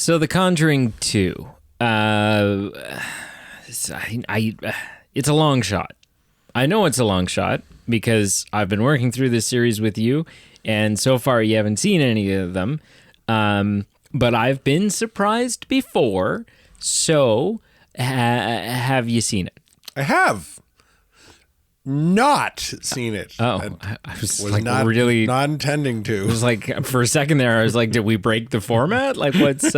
So The Conjuring 2. It's a long shot. I know it's a long shot because I've been working through this series with you, and so far you haven't seen any of them. But I've been surprised before. So, have you seen it? I have not seen it. Oh, I was like not intending to. It was like for a second there, I was like, did we break the format? Like, what's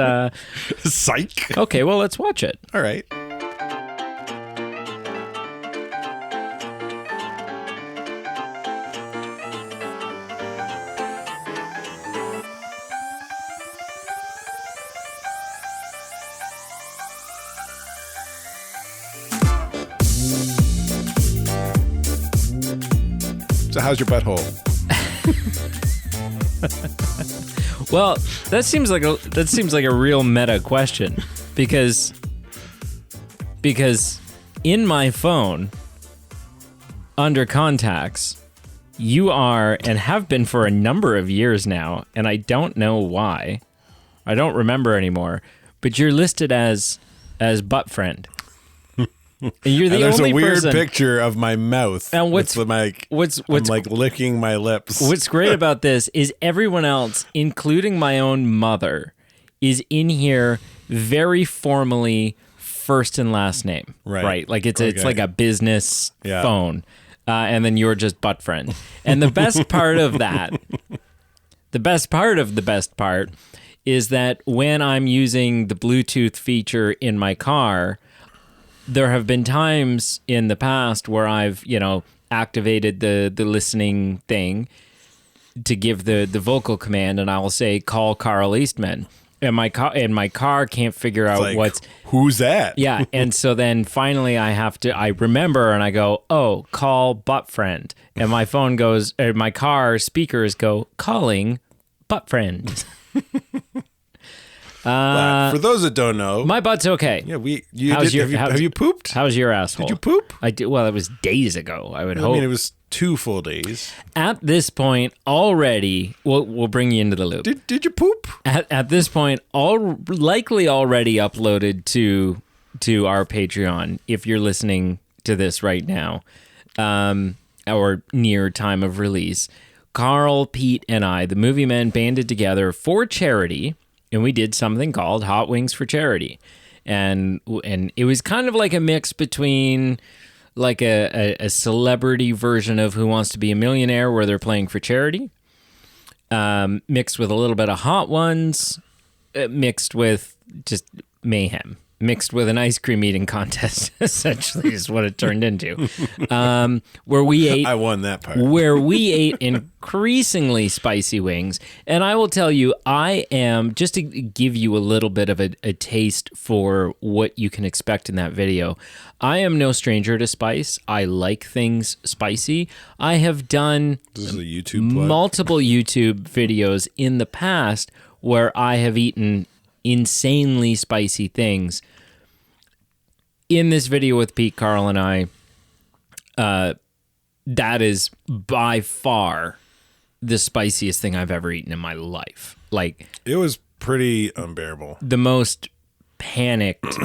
Psych. Okay, well, let's watch it. All right. So how's your butthole? Well, that seems like a real meta question because in my phone under contacts, you are and have been for a number of years now, and I don't know why. I don't remember anymore, but you're listed as butt friend. And you're the there's only a weird person. picture of my mouth. And what's I'm like licking my lips. What's great about this is everyone else, including my own mother, is in here very formally first and last name. Right? Like it's like a business phone. And then you're just butt friend. And the best part of that, the best part is that when I'm using the Bluetooth feature in my car, there have been times in the past where I've, activated the listening thing to give the vocal command, and I will say, call Carl Eastman. And my car can't figure out who's that? Yeah, and so then finally I remember and I go, oh, call butt friend. And my phone goes, my car speakers go, calling butt friend. For those that don't know, my butt's okay. Yeah, have you pooped? How's your asshole? Did you poop? I did. Well, it was days ago. I would hope. I mean, it was 2 full days. At this point, already, we'll bring you into the loop. Did you poop? At this point, likely already uploaded to our Patreon. If you're listening to this right now, or near time of release, Carl, Pete, and I, the Movie Men, banded together for charity. And we did something called Hot Wings for Charity. And it was kind of like a mix between like a celebrity version of Who Wants to Be a Millionaire where they're playing for charity, mixed with a little bit of Hot Ones, mixed with just mayhem, mixed with an ice cream eating contest, essentially is what it turned into. Where we ate... I won that part. Where we ate increasingly spicy wings. And I will tell you, I am, just to give you a little bit of a taste for what you can expect in that video, I am no stranger to spice. I like things spicy. I have done multiple YouTube videos in the past where I have eaten insanely spicy things. In this video with Pete, Carl, and I, that is by far the spiciest thing I've ever eaten in my life. Like, it was pretty unbearable. The most panicked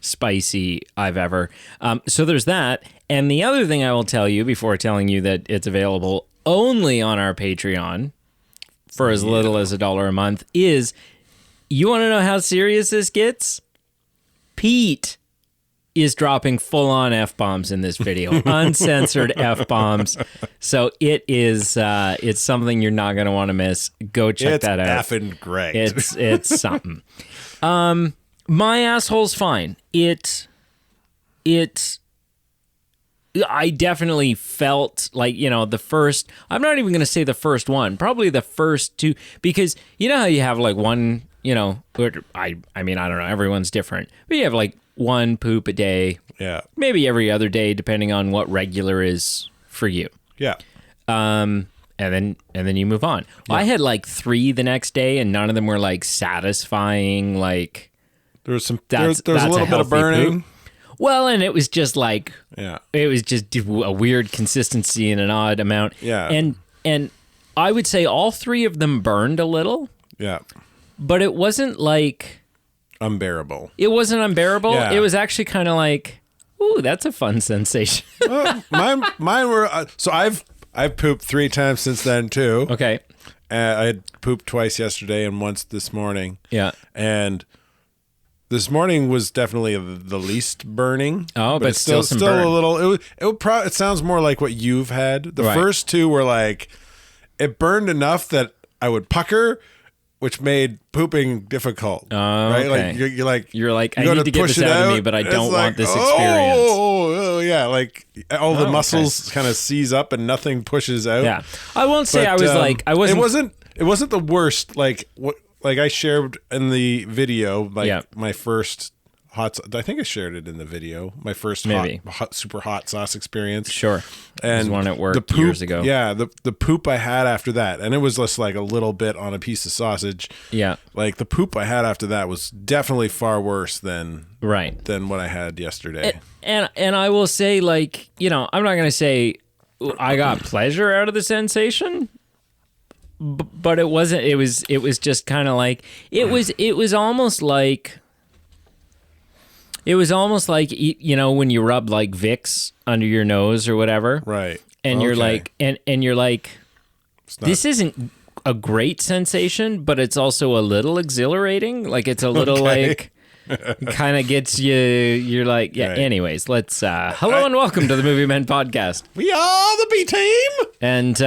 spicy I've ever. So there's that. And the other thing I will tell you before telling you that it's available only on our Patreon for as little as $1 a month is, you want to know how serious this gets? Pete is dropping full-on F-bombs in this video, uncensored F-bombs. So it is, it's something you're not going to want to miss. Go check that out. It's effing great. It's something. My asshole's fine. I definitely felt like, the first, I'm not even going to say the first one, probably the first two, because you know how you have like one, I mean, I don't know, everyone's different, but you have like one poop a day. Yeah. Maybe every other day, depending on what regular is for you. Yeah. And then you move on. Well, I had like 3 the next day, and none of them were like satisfying. Like there was a little bit of burning. Poop. Well, and it was just like, it was just a weird consistency and an odd amount. Yeah. And I would say all 3 of them burned a little. Yeah. But it wasn't like unbearable. It wasn't unbearable. Yeah. It was actually kind of like, ooh, that's a fun sensation. Mine were so I've pooped 3 times since then too. Okay. I had pooped twice yesterday and once this morning. Yeah. And this morning was definitely the least burning. Oh, but it's still burn. a little. It sounds more like what you've had. The Right. first 2 were like, it burned enough that I would pucker, which made pooping difficult. Right? Okay. Like You're like, I go need to get push this it out of me, out, but I it's don't like, want this experience. Oh, yeah. Like all the okay. muscles kind of seize up and nothing pushes out. Yeah. I won't say But, I was like, I wasn't. It wasn't the worst. Like what? Like I shared in the video, like my first I think I shared it in the video. My first hot, super hot sauce experience. Sure. And one at work the poop, years ago. Yeah, the poop I had after that, and it was just like a little bit on a piece of sausage. Yeah. Like the poop I had after that was definitely far worse than what I had yesterday. And I will say, like, you know, I'm not gonna say I got pleasure out of the sensation. But it wasn't. It was just kind of like it was almost like you know when you rub like Vicks under your nose or whatever, right? And you're like and you're like, this isn't a great sensation, but it's also a little exhilarating. Like it's a little like kind of gets you. You're like, yeah. Right. Anyways, let's. Hello and welcome to the Movie Men podcast. We are the B team. And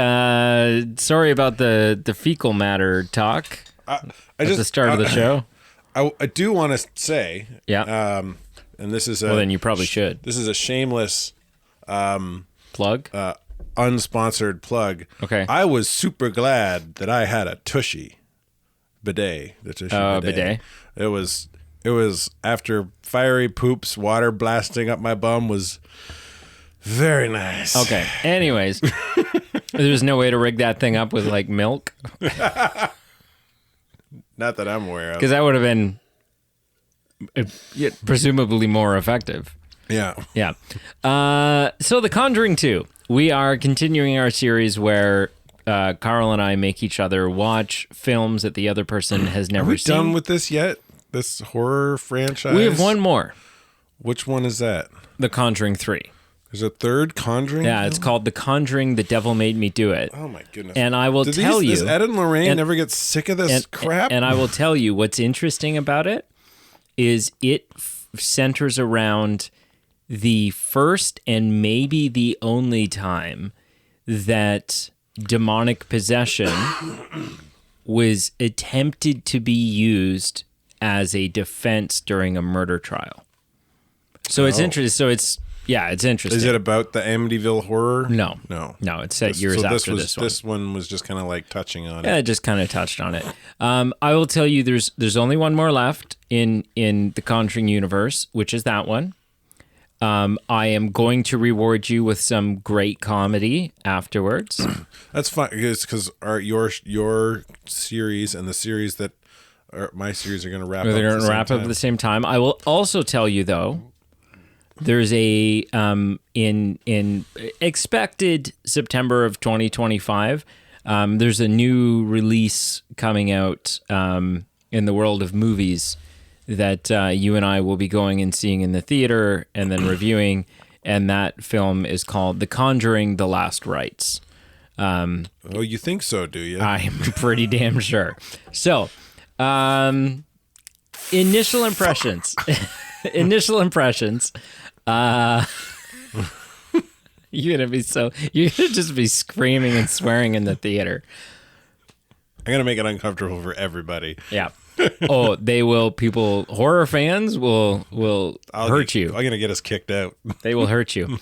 sorry about the fecal matter talk at the start of the show. I do want to say, yeah. And this is well, then you probably should. This is a shameless plug, unsponsored plug. Okay. I was super glad that I had a Tushy bidet. The Tushy bidet. It was after fiery poops, water blasting up my bum was very nice. Okay. Anyways, there's no way to rig that thing up with like milk. Not that I'm aware of. Because that would have been presumably more effective. Yeah. Yeah. So The Conjuring 2. We are continuing our series where Carl and I make each other watch films that the other person has never seen. Are we done with this yet? This horror franchise? We have one more. Which one is that? The Conjuring 3. There's a third Conjuring? Yeah, film? It's called The Conjuring, The Devil Made Me Do It. Oh, my goodness. And I will tell you... Does Ed and Lorraine never get sick of this crap? And I will tell you what's interesting about it is it centers around the first and maybe the only time that demonic possession was attempted to be used as a defense during a murder trial. So it's interesting. So it's interesting. Is it about the Amityville horror? No. It's set years after this one. This one was just kind of like touching on it. Yeah, it just kind of touched on it. I will tell you, there's only one more left in the Conjuring universe, which is that one. I am going to reward you with some great comedy afterwards. That's fine because your series and the series that my series are going to wrap up. They're going to wrap up at the same time. I will also tell you though, there's a in expected September of 2025. There's a new release coming out in the world of movies that you and I will be going and seeing in the theater and then reviewing, and that film is called The Conjuring: The Last Rites. Oh, you think so, do you? I'm pretty damn sure. So, initial impressions. You're gonna just be screaming and swearing in the theater. I'm gonna make it uncomfortable for everybody. Yeah. Oh, they will. Horror fans will hurt you. I'm gonna get us kicked out. They will hurt you.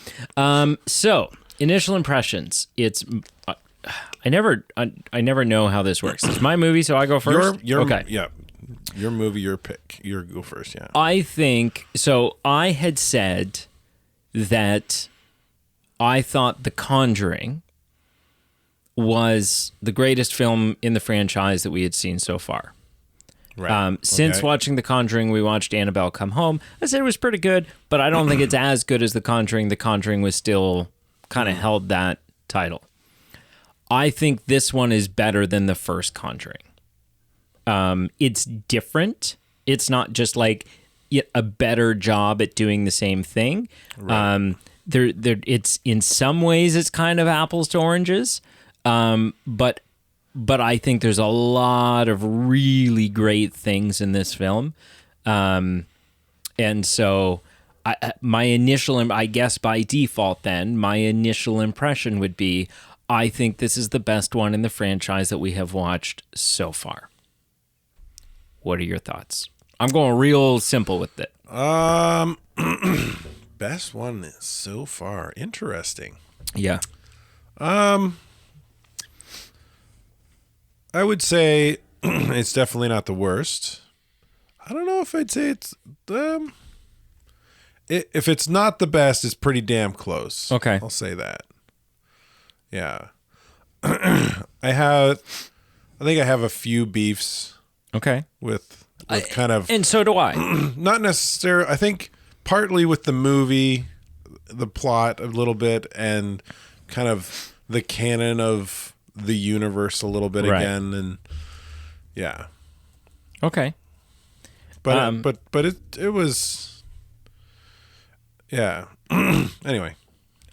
So initial impressions. It's I never know how this works. It's my movie, so I go first. Okay. Yeah. Your movie, your pick. You go first. Yeah. I think so. I had said that I thought The Conjuring was the greatest film in the franchise that we had seen so far. Right. Since watching The Conjuring, we watched Annabelle Come Home. I said it was pretty good, but I don't think it's as good as The Conjuring. The Conjuring was still kind of held that title. I think this one is better than the first Conjuring. It's different. It's not just like a better job at doing the same thing. Right. It's in some ways it's kind of apples to oranges, but I think there's a lot of really great things in this film, and so my initial, I guess by default, then my initial impression would be, I think this is the best one in the franchise that we have watched so far. What are your thoughts? I'm going real simple with it. Best one so far. Interesting. Yeah. I would say it's definitely not the worst. I don't know if I'd say it's if it's not the best, it's pretty damn close. Okay. I'll say that. Yeah. I think I have a few beefs Okay. with kind of, And so do I. not necessarily, I think partly with the movie, the plot a little bit, and kind of the canon of the universe a little bit Right. again, and yeah. Okay. But it was, yeah. Anyway,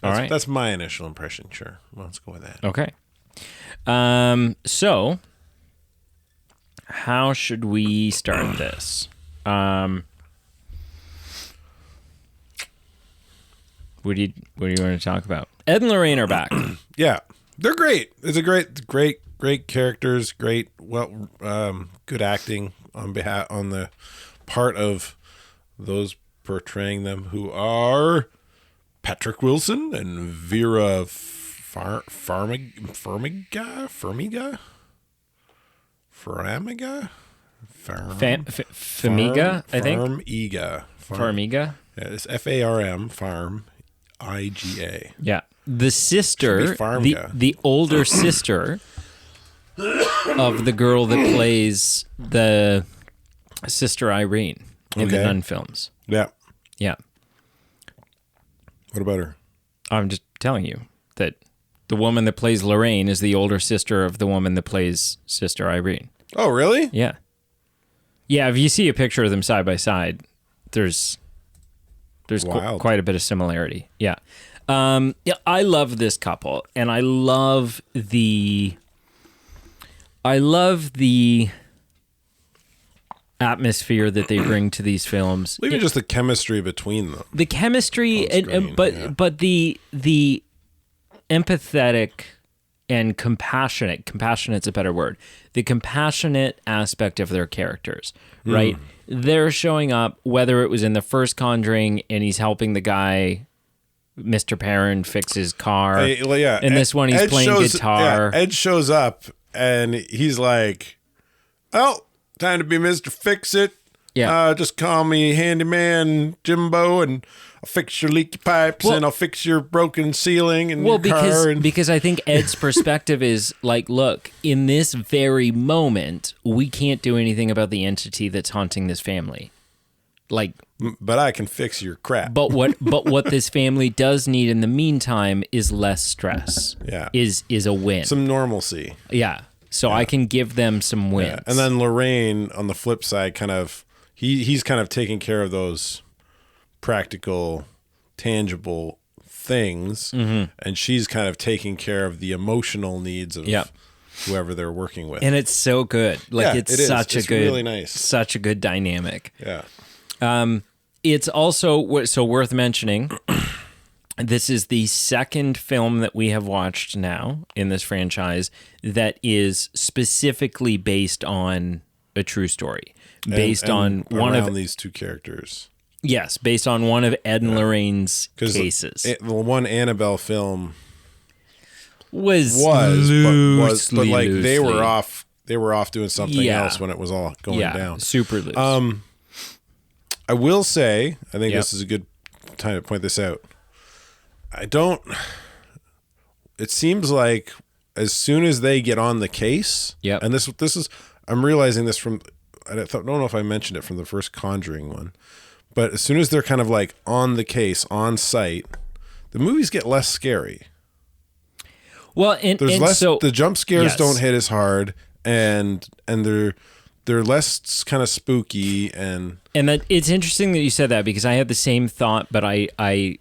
All right. that's my initial impression. Sure, well, let's go with that. Okay. So how should we start this? What do you want to talk about? Ed and Lorraine are back. Yeah, they're great. It's a great characters. Great, good acting on the part of those portraying them, who are Patrick Wilson and Vera Farmiga. Farmiga, I think. Farmiga. Yeah, it's Farm Farm IGA. Yeah. The sister, Farmiga. the older sister of the girl that plays the Sister Irene in the Nun films. Yeah. Yeah. What about her? I'm just telling you that the woman that plays Lorraine is the older sister of the woman that plays Sister Irene. Oh, really? Yeah. Yeah, if you see a picture of them side by side, there's quite a bit of similarity. Yeah. Yeah, I love this couple, and I love the atmosphere that they bring to these films. Even just the chemistry between them. The chemistry, but the empathetic and compassionate's a better word. The compassionate aspect of their characters, right? They're showing up, whether it was in the first Conjuring and he's helping the guy, Mr. Perrin, fix his car. In this one, he's playing guitar. Yeah, Ed shows up and he's like, "Oh, time to be Mr. Fix-It. Yeah. Just call me Handyman Jimbo, and I'll fix your leaky pipes, and I'll fix your broken ceiling and your car." Because I think Ed's perspective is like, look, in this very moment, we can't do anything about the entity that's haunting this family. Like, but I can fix your crap. But what this family does need in the meantime is less stress. Yeah. Is a win. Some normalcy. Yeah. So I can give them some wins. Yeah. And then Lorraine, on the flip side, kind of he's kind of taking care of those practical, tangible things, and she's kind of taking care of the emotional needs of whoever they're working with. And it's so good. Like, it's really nice. Such a good dynamic. Yeah. It's also so worth mentioning. This is the second film that we have watched now in this franchise that is specifically based on a true story, based on one of these two characters. Yes, based on one of Ed and Lorraine's cases. The one Annabelle film was but like they were off doing something else when it was all going down. Super loose. I will say, I think this is a good time to point this out. It seems like as soon as they get on the case, and this is, I'm realizing this from, I don't know if I mentioned it from the first Conjuring one, but as soon as they're kind of like on the case, on site, the movies get less scary. Well, there's less, the jump scares don't hit as hard, and they're less kind of spooky and that it's interesting that you said that, because I had the same thought, but I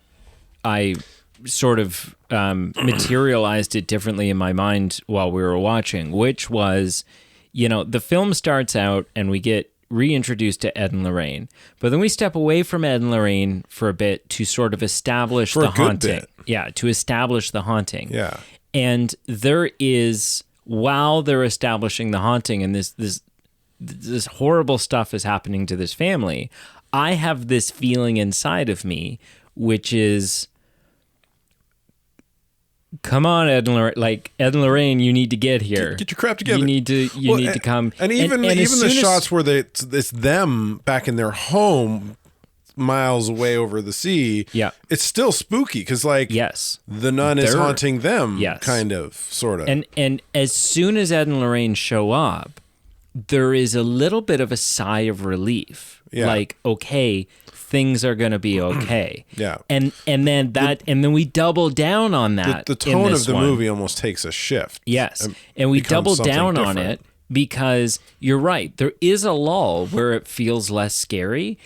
sort of materialized it differently in my mind while we were watching, which was, the film starts out and we get reintroduced to Ed and Lorraine, but then we step away from Ed and Lorraine for a bit to sort of establish the haunting. Yeah, to establish the haunting. Yeah. And there is, while they're establishing the haunting and this horrible stuff is happening to this family, I have this feeling inside of me, which is, come on, Ed and Lorraine, you need to get here. Get your crap together. You need to come. And even the shots where it's them back in their home, miles away over the sea. Yeah, it's still spooky because yes, the nun is haunting them. Yes, kind of, sort of. And as soon as Ed and Lorraine show up, there is a little bit of a sigh of relief. Yeah. Like, okay, things are going to be okay. Yeah. And then we double down on that. The tone of the movie almost takes a shift. Yes. And we double down on it because you're right. There is a lull where it feels less scary.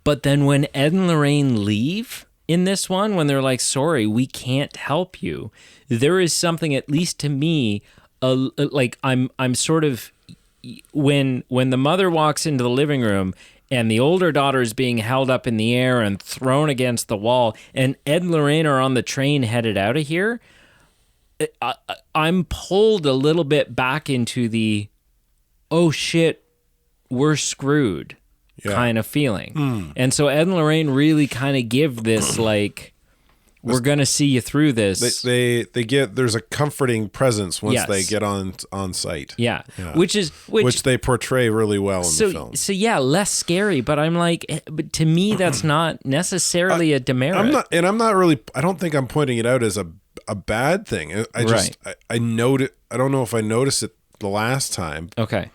But then when Ed and Lorraine leave in this one, when they're like, sorry, we can't help you, there is something, at least to me, like I'm sort of, when the mother walks into the living room and the older daughter is being held up in the air and thrown against the wall, and Ed and Lorraine are on the train headed out of here, I'm pulled a little bit back into the, oh shit, we're screwed kind of feeling. And so Ed and Lorraine really kind of give this like, we're going to see you through this. They get, there's a comforting presence once they get on site. Yeah. Which they portray really well in the film. So yeah, less scary, but I'm like, but to me, that's not necessarily a demerit. I don't think I'm pointing it out as a bad thing. I note it. I don't know if I noticed it the last time. Okay.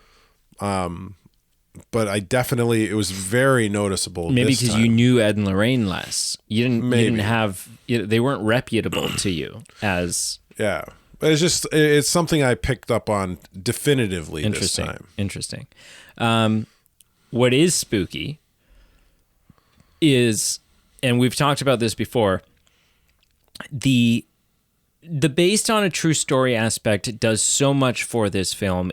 But it was very noticeable. Maybe because you knew Ed and Lorraine less. You didn't have, they weren't reputable to you as. Yeah. It's something I picked up on definitively this time. Interesting. What is spooky is, and we've talked about this before, the based on a true story aspect does so much for this film,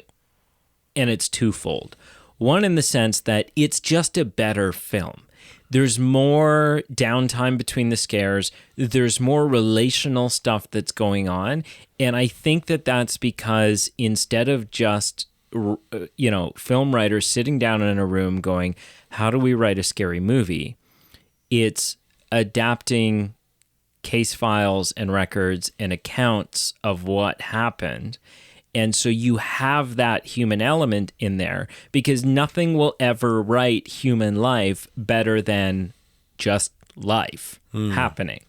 and it's twofold. One, in the sense that it's just a better film. There's more downtime between the scares. There's more relational stuff that's going on. And I think that that's because instead of just, film writers sitting down in a room going, how do we write a scary movie? It's adapting case files and records and accounts of what happened. And so you have that human element in there, because nothing will ever write human life better than just life happening,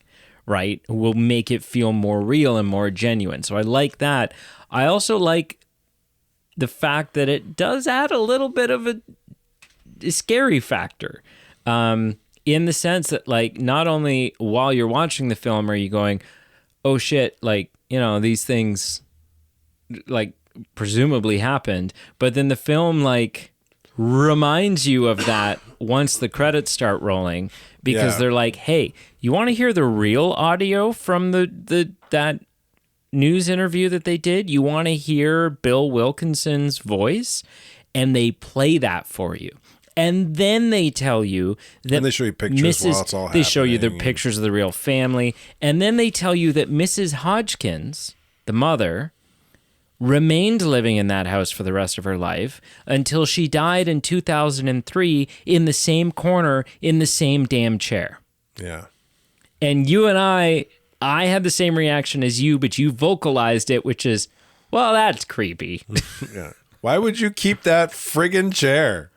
right? Will make it feel more real and more genuine. So I like that. I also like the fact that it does add a little bit of a scary factor, in the sense that, like, not only while you're watching the film are you going, oh shit, like, these things like presumably happened, but then the film like reminds you of that once the credits start rolling, because they're like, hey, you want to hear the real audio from that news interview that they did? You want to hear Bill Wilkinson's voice? And they play that for you. And then they tell you that, and they show you pictures while it's all happening. They show you the pictures of the real family. And then they tell you that Mrs. Hodgkins, the mother, remained living in that house for the rest of her life until she died in 2003 in the same corner in the same damn chair. Yeah. And you and I had the same reaction as you, but you vocalized it, which is, well, that's creepy. Yeah. Why would you keep that friggin' chair?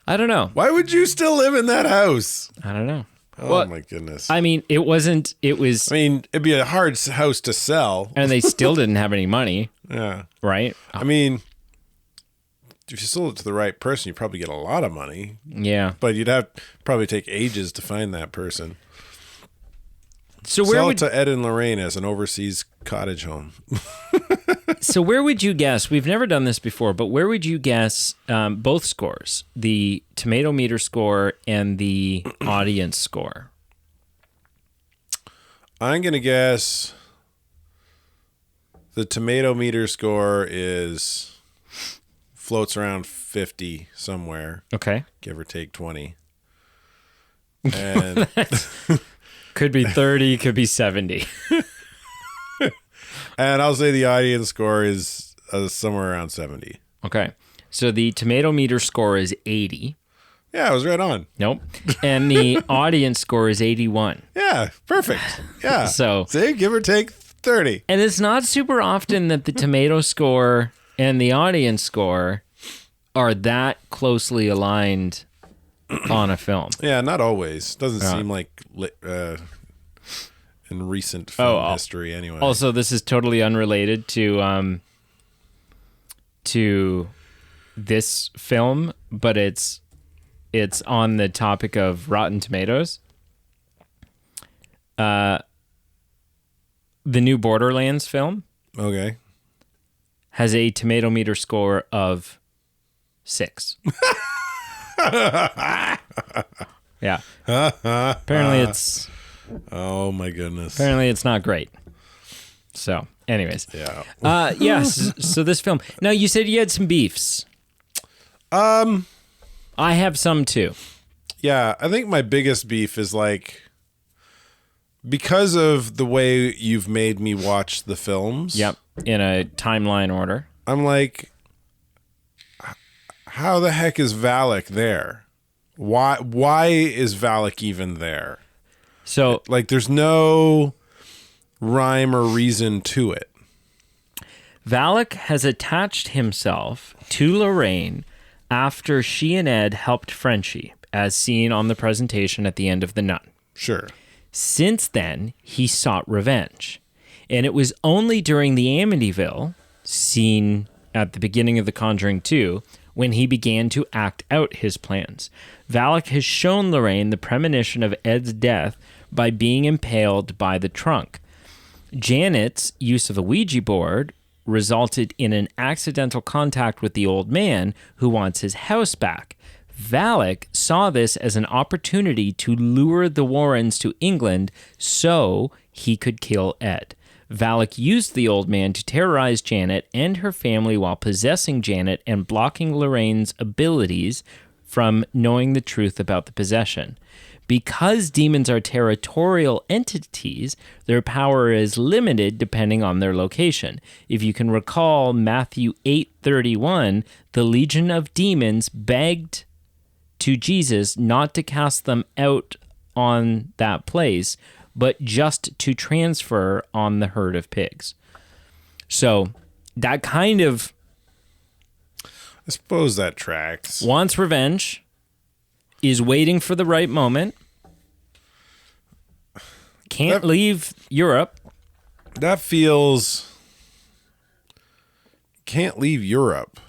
I don't know. Why would you still live in that house? I don't know. Oh, my goodness. I mean, it was... I mean, it'd be a hard house to sell. And they still didn't have any money. Yeah. Right? I mean, if you sold it to the right person, you'd probably get a lot of money. Yeah. But you'd have probably take ages to find that person. So Sell it to Ed and Lorraine as an overseas cottage home. So where would you guess? We've never done this before, but where would you guess both scores, the tomato meter score and the audience score? I'm going to guess the tomato meter score floats around 50 somewhere. Okay. Give or take 20. And could be 30, could be 70. And I'll say the audience score is somewhere around 70. Okay. So the tomato meter score is 80. Yeah, I was right on. Nope. And the audience score is 81. Yeah, perfect. Yeah. So, see, give or take 30. And it's not super often that the tomato score and the audience score are that closely aligned on a film. Yeah, not always. Doesn't seem like in recent film history anyway. Also, this is totally unrelated to this film, but it's on the topic of Rotten Tomatoes. The new Borderlands film has a tomato meter score of 6. Yeah. Apparently it's... Oh my goodness. Apparently it's not great. So, anyways. Yeah. Yes. So this film... Now, you said you had some beefs. I have some too. Yeah, I think my biggest beef is like... Because of the way you've made me watch the films. Yep. In a timeline order. I'm like, how the heck is Valak there? Why is Valak even there? So, like, there's no rhyme or reason to it. Valak has attached himself to Lorraine after she and Ed helped Frenchie, as seen on the presentation at the end of The Nun. Sure. Since then, he sought revenge. And it was only during the Amityville scene at the beginning of The Conjuring 2 when he began to act out his plans. Valak has shown Lorraine the premonition of Ed's death by being impaled by the trunk. Janet's use of a Ouija board resulted in an accidental contact with the old man who wants his house back. Valak saw this as an opportunity to lure the Warrens to England so he could kill Ed. Valak used the old man to terrorize Janet and her family while possessing Janet and blocking Lorraine's abilities from knowing the truth about the possession. Because demons are territorial entities, their power is limited depending on their location. If you can recall Matthew 8:31, the legion of demons begged to Jesus not to cast them out on that place, but just to transfer on the herd of pigs. So that kind of... I suppose that tracks. Wants revenge, is waiting for the right moment, can't leave Europe. That feels... Can't leave Europe.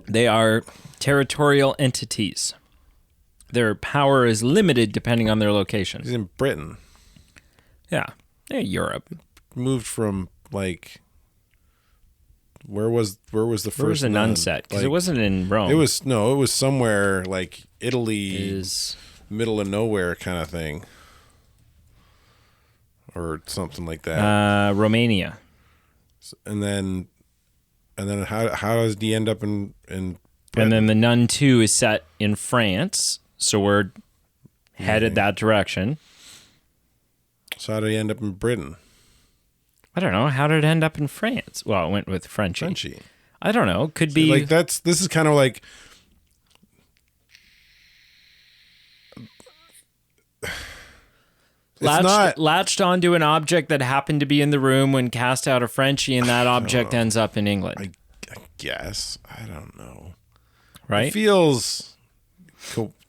They are territorial entities. Their power is limited depending on their location. He's in Britain. Yeah. Europe. Moved from, like... Where was the first Where was the nun set? Because it wasn't in Rome. It was somewhere like Italy, middle of nowhere kind of thing, or something like that. Romania. And then how does he end up in Britain? And then the Nun 2 is set in France, so we're headed that direction. So how did he end up in Britain? I don't know. How did it end up in France? Well, it went with Frenchie. I don't know. Could be like this is kind of like latched onto an object that happened to be in the room when cast out of Frenchie, and that object ends up in England. I guess. I don't know. Right? It feels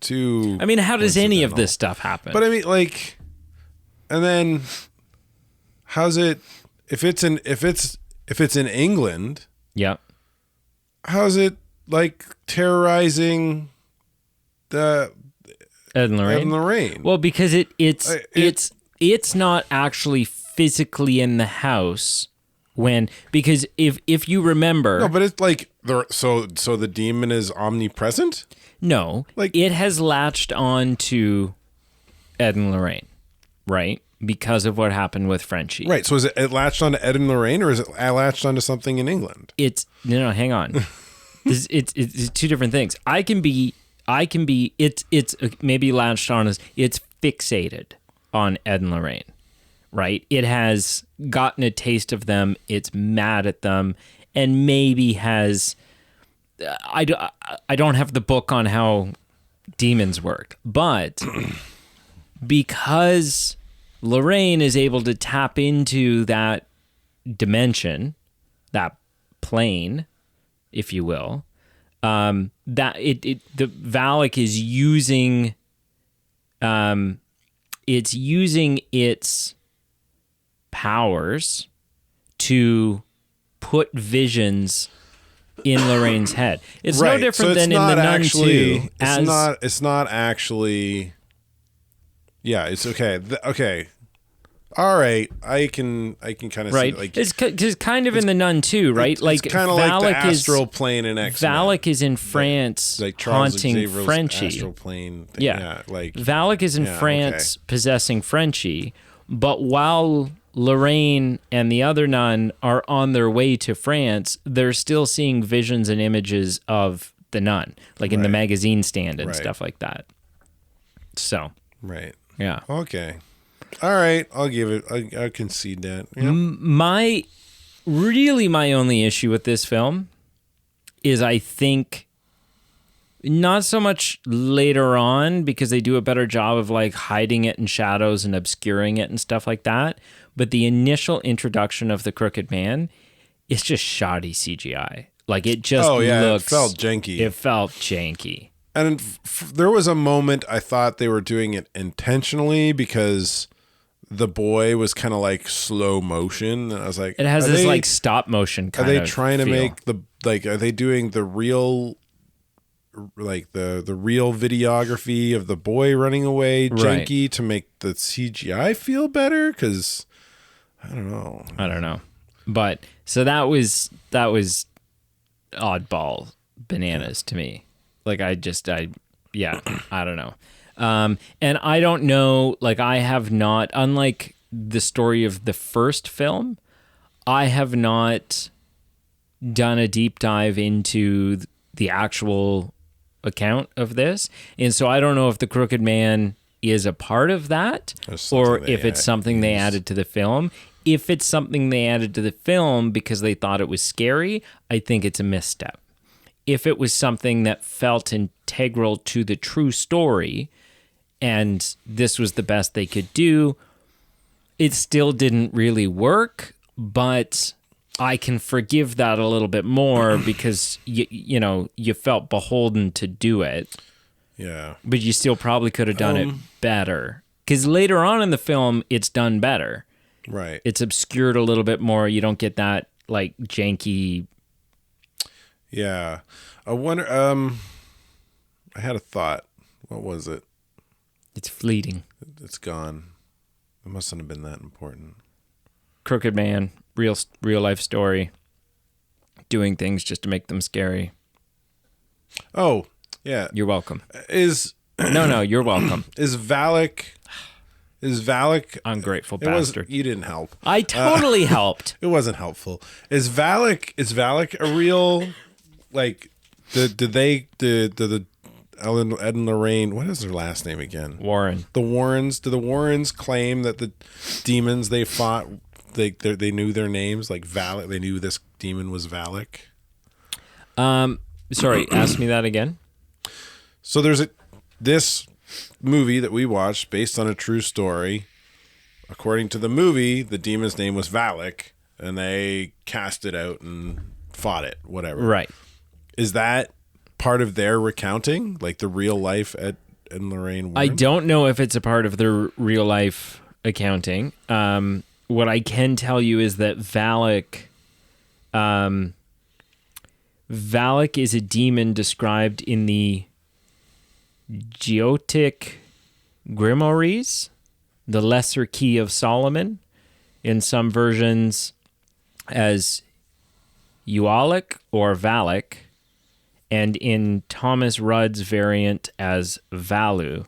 too... I mean, how does any of this stuff happen? But I mean, like... And then... How's it... If it's in England... Yep. How's it, like, terrorizing the... Ed and Lorraine? Well, because it's not actually physically in the house because if you remember, No, but it's like so the demon is omnipresent. no, Like- it has latched on to Ed and Lorraine, right? Because of what happened with Frenchie. Right. So is it latched onto Ed and Lorraine, or is it latched onto something in England? It's no, hang on. It's two different things. It's maybe latched on as it's fixated on Ed and Lorraine, right? It has gotten a taste of them. It's mad at them, and maybe has. I don't have the book on how demons work, but because Lorraine is able to tap into that dimension, that plane, if you will, the Valak is using, it's using its powers to put visions in Lorraine's head. It's no different than in The Nun 2. It's not actually. Yeah, it's okay. Okay. All right, I can kind of right. see like It's kind of in The Nun 2, right? It's kind of like the astral plane in X-Men. Valak is in France, like Charles haunting Xavier's Frenchie. astral plane thing. Yeah, like Valak is in France possessing Frenchie, but while Lorraine and the other nun are on their way to France, they're still seeing visions and images of the nun, like in the magazine stand and stuff like that. So, right. Yeah. Okay. All right. I'll give it. I concede that. Yeah. My only issue with this film is I think not so much later on, because they do a better job of like hiding it in shadows and obscuring it and stuff like that. But the initial introduction of the Crooked Man is just shoddy CGI. Like it just it felt janky. It felt janky. And there was a moment I thought they were doing it intentionally because the boy was kind of like slow motion. And I was like, it has this like stop motion kind of Are they trying to make are they doing the real, like the real videography of the boy running away janky to make the CGI feel better? Because I don't know. But so that was oddball bananas to me. Like I don't know. And I don't know, like I have not, unlike the story of the first film, I have not done a deep dive into the actual account of this. And so I don't know if the Crooked Man is a part of that or if it's something they added to the film. If it's something they added to the film because they thought it was scary, I think it's a misstep. If it was something that felt integral to the true story and this was the best they could do, it still didn't really work, but I can forgive that a little bit more because you felt beholden to do it. Yeah. But you still probably could have done it better. Because later on in the film, it's done better. Right. It's obscured a little bit more. You don't get that like janky. Yeah. I wonder, I had a thought. What was it? It's fleeting. It's gone. It mustn't have been that important. Crooked Man, real life story. Doing things just to make them scary. Oh, yeah. You're welcome. No, you're welcome. Is Valak ungrateful bastard? You didn't help. I totally helped. It wasn't helpful. Is Valak a real, like, did the Ed and Lorraine, what is their last name again? Warren. The Warrens. Do the Warrens claim that the demons they fought, they knew their names? Like Valak, they knew this demon was Valak? Sorry, ask me that again. So there's this movie that we watched based on a true story. According to the movie, the demon's name was Valak, and they cast it out and fought it, whatever. Right. Is that part of their recounting, like the real life Ed and Lorraine Warren? I don't know if it's a part of their real life accounting. What I can tell you is that Valak is a demon described in the Geotic Grimoires, the Lesser Key of Solomon. In some versions, as Ualic or Valak, and in Thomas Rudd's variant as Valu.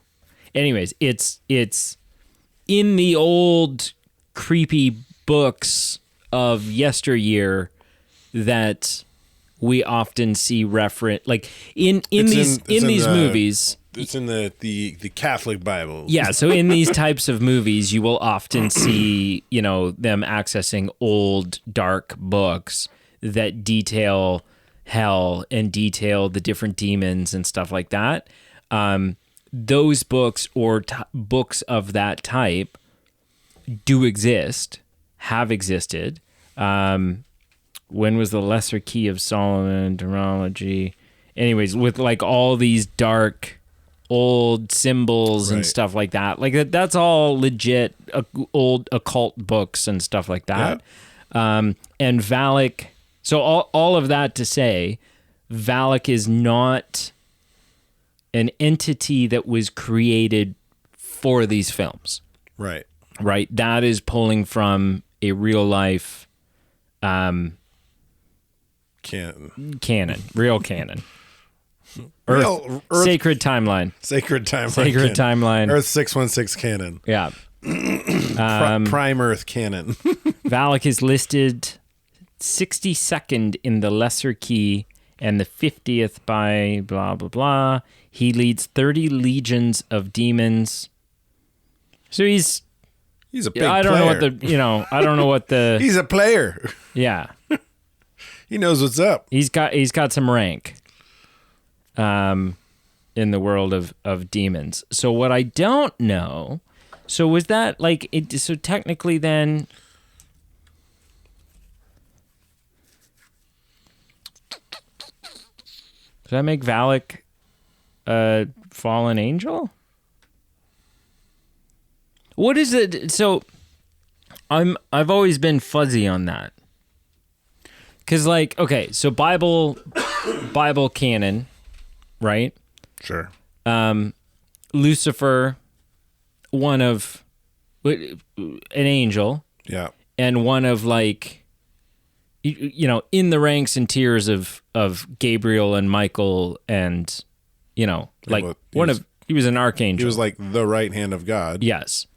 Anyways, it's in the old creepy books of yesteryear that we often see reference, like in these movies. It's in the Catholic Bible. Yeah, so in these types of movies, you will often see, them accessing old dark books that detail hell and detail the different demons and stuff like that. Those books or books of that type do exist, have existed. When was the Lesser Key of Solomon, Derology? Anyways, with like all these dark old symbols and stuff like that. Like that's all legit old occult books and stuff like that. Yeah. And Valak, so all of that to say, Valak is not an entity that was created for these films. Right. Right. That is pulling from a real life canon. Real canon. Earth, sacred timeline. Sacred timeline. Earth 616 canon. Yeah. Prime Earth canon. Valak is listed 62nd in the Lesser Key and the 50th by blah, blah, blah. He leads 30 legions of demons. So he's a big player. I don't know what the He's a player. Yeah. He knows what's up. He's got some rank. In the world of demons. So what I don't know, so was that like it? So technically, then, does that make Valak a fallen angel? What is it? So I've always been fuzzy on that. Cause like, okay, so Bible canon. Right? Sure. Lucifer, one of an angel. Yeah. And one of like, in the ranks and tiers of Gabriel and Michael and, he was an archangel. He was like the right hand of God. Yes.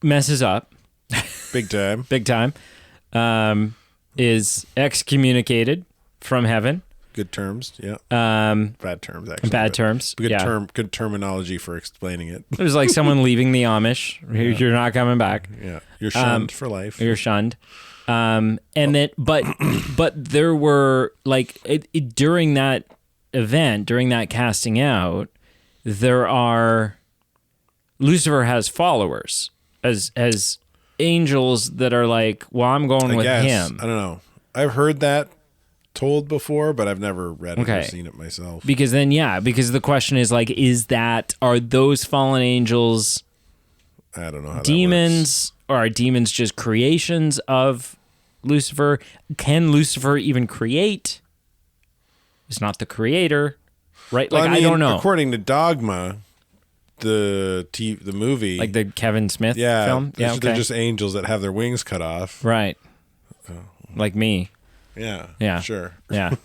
Messes up. Big time. Big time. Is excommunicated from heaven. Good terms, yeah. Bad terms, actually. Bad terms, good terminology for explaining it. It was like someone leaving the Amish. You're not coming back. Yeah, you're shunned for life. You're shunned. And then, but there were like during that event, during that casting out, Lucifer has followers as angels that are like, well, I'm going with him. I don't know. I've heard that told before, but I've never read it or seen it myself. Because the question is like, are those fallen angels I don't know how demons, or are demons just creations of Lucifer? Can Lucifer even create? He's not the creator, right? Like, I don't know. According to Dogma, the movie, like the Kevin Smith film, they're just angels that have their wings cut off, right? Like me. Yeah, sure. Yeah.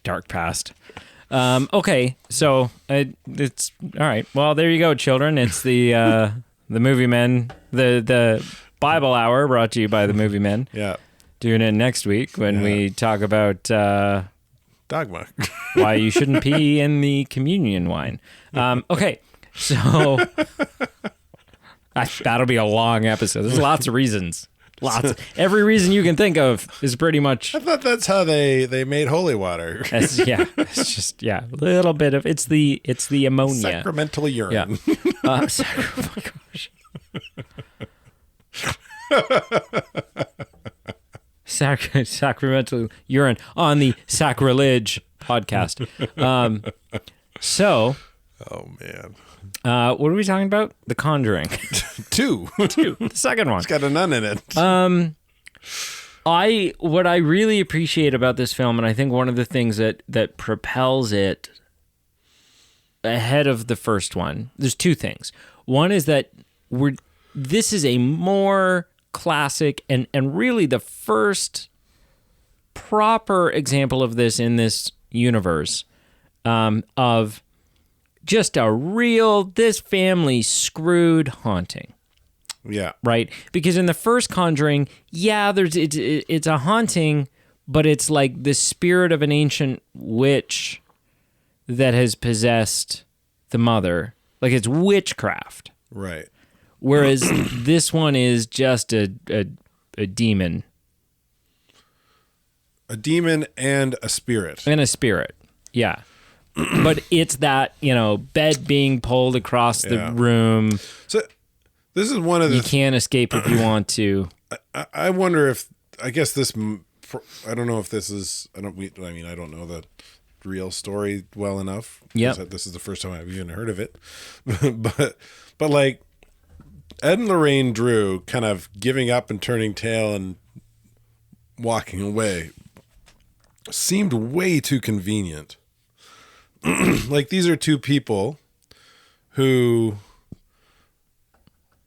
Dark past. Okay, so it's all right. Well, there you go, children. It's the Movie Men, the Bible Hour, brought to you by the Movie Men. Yeah. Doing it next week when we talk about Dogma. Why you shouldn't pee in the communion wine. Okay, so that'll be a long episode. There's lots of reasons. Every reason you can think of is pretty much. I thought that's how they made holy water. It's just a little bit of it's the ammonia, sacramental urine. Yeah. Oh my gosh. Sacramental urine on the Sacrilege podcast. Oh man. What are we talking about? The Conjuring. Two. The second one. It's got a nun in it. What I really appreciate about this film, and I think one of the things that propels it ahead of the first one, there's two things. One is that this is a more classic and really the first proper example of this in this universe, of just a real, this family screwed haunting. Yeah. Right? Because in the first Conjuring, it's a haunting, but it's like the spirit of an ancient witch that has possessed the mother. Like it's witchcraft. Right. Whereas this one is just a demon. A demon and a spirit. And a spirit, yeah. But it's that, bed being pulled across the room. So this is one of the... You can't escape if you want to. I wonder if... I guess this... I don't know if this is... I don't know the real story well enough. Yeah. This is the first time I've even heard of it. but like, Ed and Lorraine Drew kind of giving up and turning tail and walking away seemed way too convenient. Like, these are two people who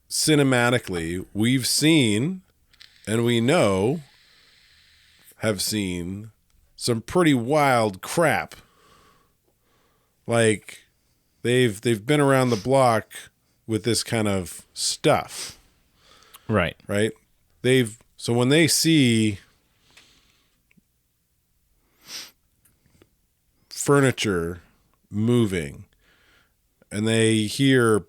cinematically we've seen and we know have seen some pretty wild crap. Like, they've been around the block with this kind of stuff. Right. Right? So when they see furniture moving and they hear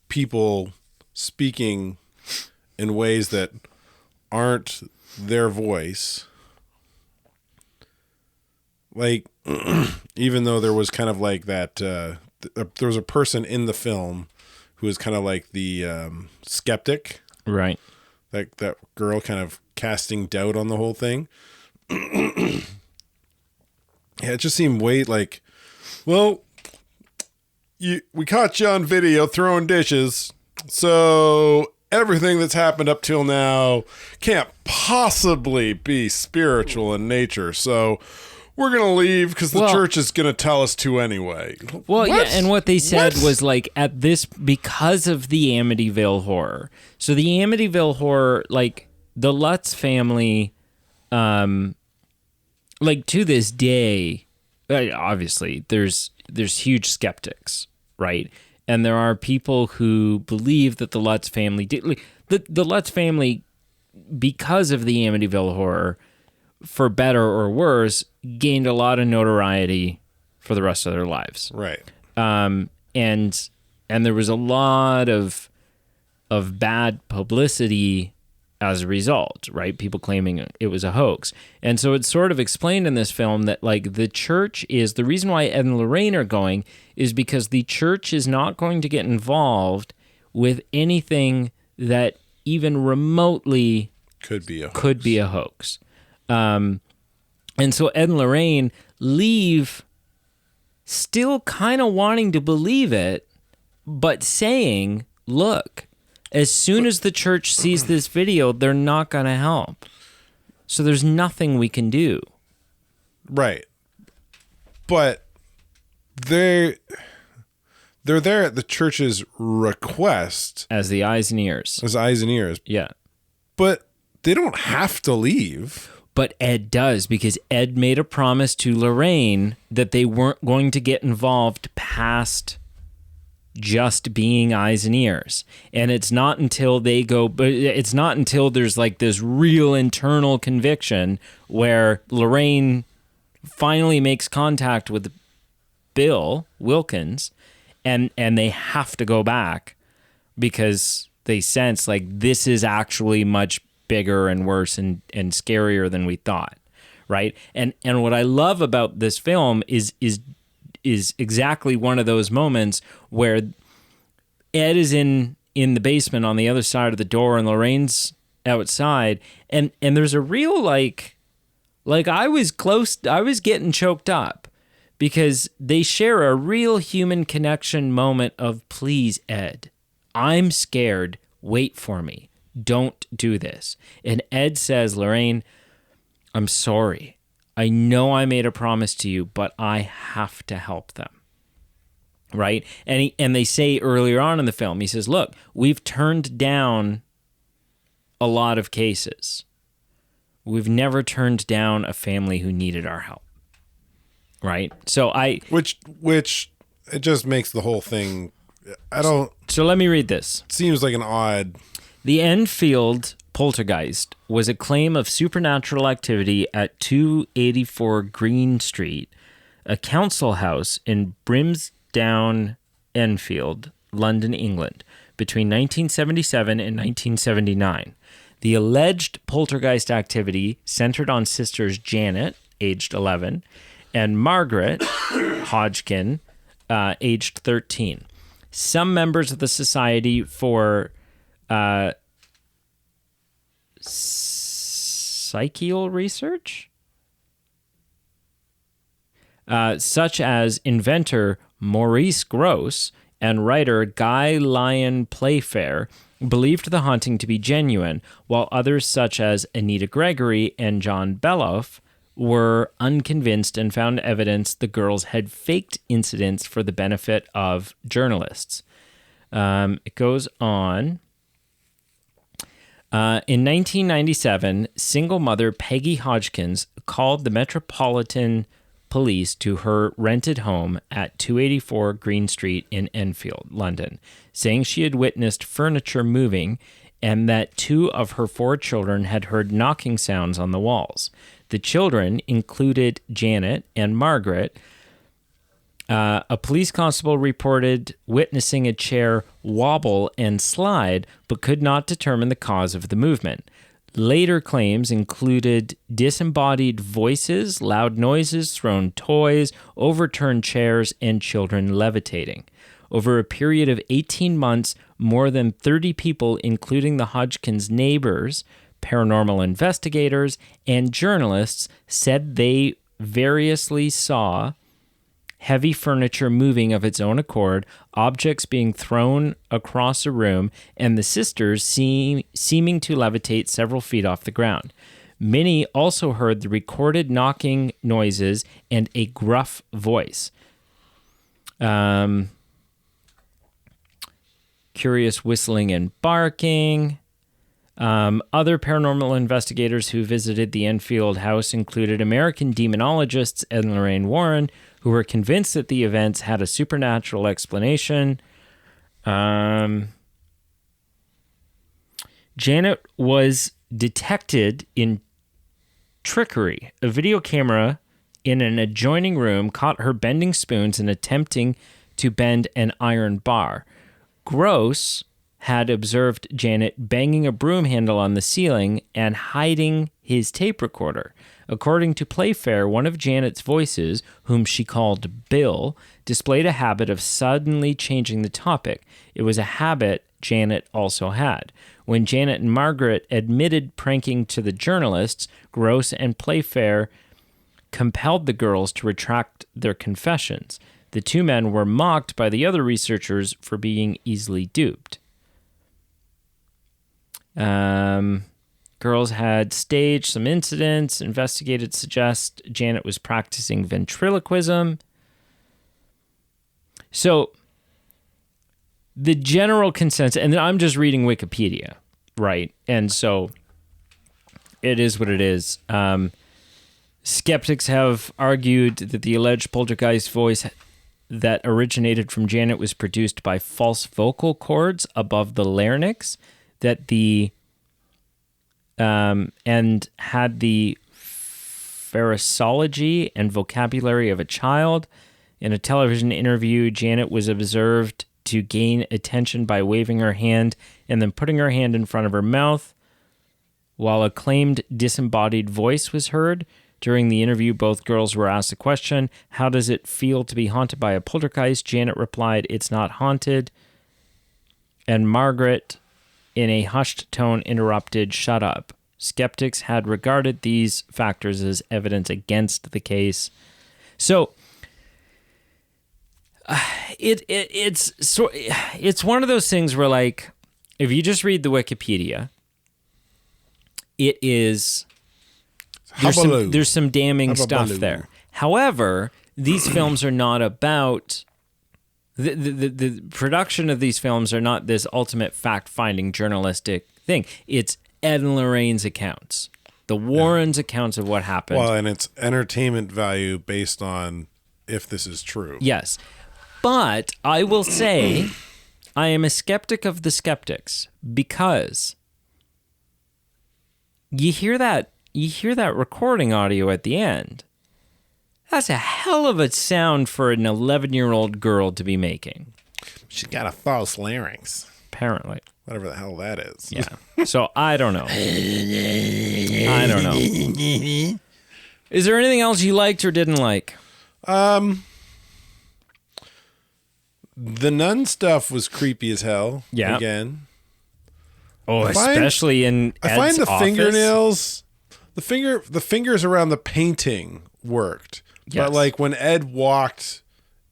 people speaking in ways that aren't their voice, like, even though there was kind of like that, there was a person in the film who was kind of like the skeptic. Right. That girl kind of casting doubt on the whole thing. Yeah, it just seemed like, well, we caught you on video throwing dishes, so everything that's happened up till now can't possibly be spiritual in nature, so we're going to leave because the church is going to tell us to anyway. Well, yeah, and what they said was like because of the Amityville horror. So the Amityville horror, like the Lutz family, like to this day, obviously there's huge skeptics, right? And there are people who believe that the Lutz family did, like, the Lutz family, because of the Amityville horror, for better or worse, gained a lot of notoriety for the rest of their lives. Right. And there was a lot of bad publicity as a result, right? People claiming it was a hoax. And so it's sort of explained in this film that, like, the church is, the reason why Ed and Lorraine are going is because the church is not going to get involved with anything that even remotely could be a hoax. And so Ed and Lorraine leave still kind of wanting to believe it, but saying, look, as soon as the church sees this video, they're not going to help. So there's nothing we can do. Right. But they're there at the church's request. As the eyes and ears. As eyes and ears. Yeah. But they don't have to leave. But Ed does, because Ed made a promise to Lorraine that they weren't going to get involved past just being eyes and ears. And it's not until there's like this real internal conviction where Lorraine finally makes contact with Bill Wilkins and they have to go back because they sense like this is actually much bigger and worse and scarier than we thought, right? And what I love about this film is exactly one of those moments where Ed is in the basement on the other side of the door and Lorraine's outside, and there's a real like I was getting choked up because they share a real human connection moment of, please, Ed, I'm scared, wait for me. Don't do this. And Ed says, Lorraine, I'm sorry. I know I made a promise to you, but I have to help them. Right? And they say earlier on in the film, he says, look, we've turned down a lot of cases, we've never turned down a family who needed our help. Right? So Which it just makes the whole thing, So let me read this. Seems like an odd... The Enfield poltergeist was a claim of supernatural activity at 284 Green Street, a council house in Brimsdown, Enfield, London, England, between 1977 and 1979. The alleged poltergeist activity centered on sisters Janet, aged 11, and Margaret Hodgkin, aged 13. Some members of the Society for Psychical Research, such as inventor Maurice Grosse and writer Guy Lyon Playfair, believed the haunting to be genuine, while others such as Anita Gregory and John Beloff were unconvinced and found evidence the girls had faked incidents for the benefit of journalists. It goes on. In 1997, single mother Peggy Hodgkins called the Metropolitan Police to her rented home at 284 Green Street in Enfield, London, saying she had witnessed furniture moving and that 2 of her 4 children had heard knocking sounds on the walls. The children included Janet and Margaret. A police constable reported witnessing a chair wobble and slide, but could not determine the cause of the movement. Later claims included disembodied voices, loud noises, thrown toys, overturned chairs, and children levitating. Over a period of 18 months, more than 30 people, including the Hodgkins neighbors, paranormal investigators, and journalists, said they variously saw heavy furniture moving of its own accord, objects being thrown across a room, and the sisters seeming to levitate several feet off the ground. Many also heard the recorded knocking noises and a gruff voice. Curious whistling and barking. Other paranormal investigators who visited the Enfield house included American demonologists Ed and Lorraine Warren, who were convinced that the events had a supernatural explanation. Janet was detected in trickery. A video camera in an adjoining room caught her bending spoons and attempting to bend an iron bar. Grosse had observed Janet banging a broom handle on the ceiling and hiding his tape recorder. According to Playfair, one of Janet's voices, whom she called Bill, displayed a habit of suddenly changing the topic. It was a habit Janet also had. When Janet and Margaret admitted pranking to the journalists, Grosse and Playfair compelled the girls to retract their confessions. The 2 men were mocked by the other researchers for being easily duped. Girls had staged some incidents. Investigators suggest Janet was practicing ventriloquism. So the general consensus, and I'm just reading Wikipedia, right? And so it is what it is. Skeptics have argued that the alleged poltergeist voice that originated from Janet was produced by false vocal cords above the larynx, that the and had the pharisology and vocabulary of a child. In a television interview, Janet was observed to gain attention by waving her hand and then putting her hand in front of her mouth, while a claimed disembodied voice was heard. During the interview, both girls were asked a question: how does it feel to be haunted by a poltergeist? Janet replied, "It's not haunted." And Margaret, in a hushed tone, interrupted, "Shut up." Skeptics had regarded these factors as evidence against the case. So it's one of those things where, like, if you just read the Wikipedia, it is there's some damning stuff there. However, these films are not about the production of these films are not this ultimate fact-finding journalistic thing. It's Ed and Lorraine's accounts, the Warrens' accounts of what happened. Well, and it's entertainment value based on if this is true. Yes. But I will say I am a skeptic of the skeptics because you hear that recording audio at the end. That's a hell of a sound for an 11-year-old girl to be making. She got a false larynx. Apparently. Whatever the hell that is. Yeah. So I don't know. Is there anything else you liked or didn't like? The nun stuff was creepy as hell. Yeah. Again. Oh, especially in Ed's I find the office. fingernails, the fingers around the painting worked. Yes. But like when Ed walked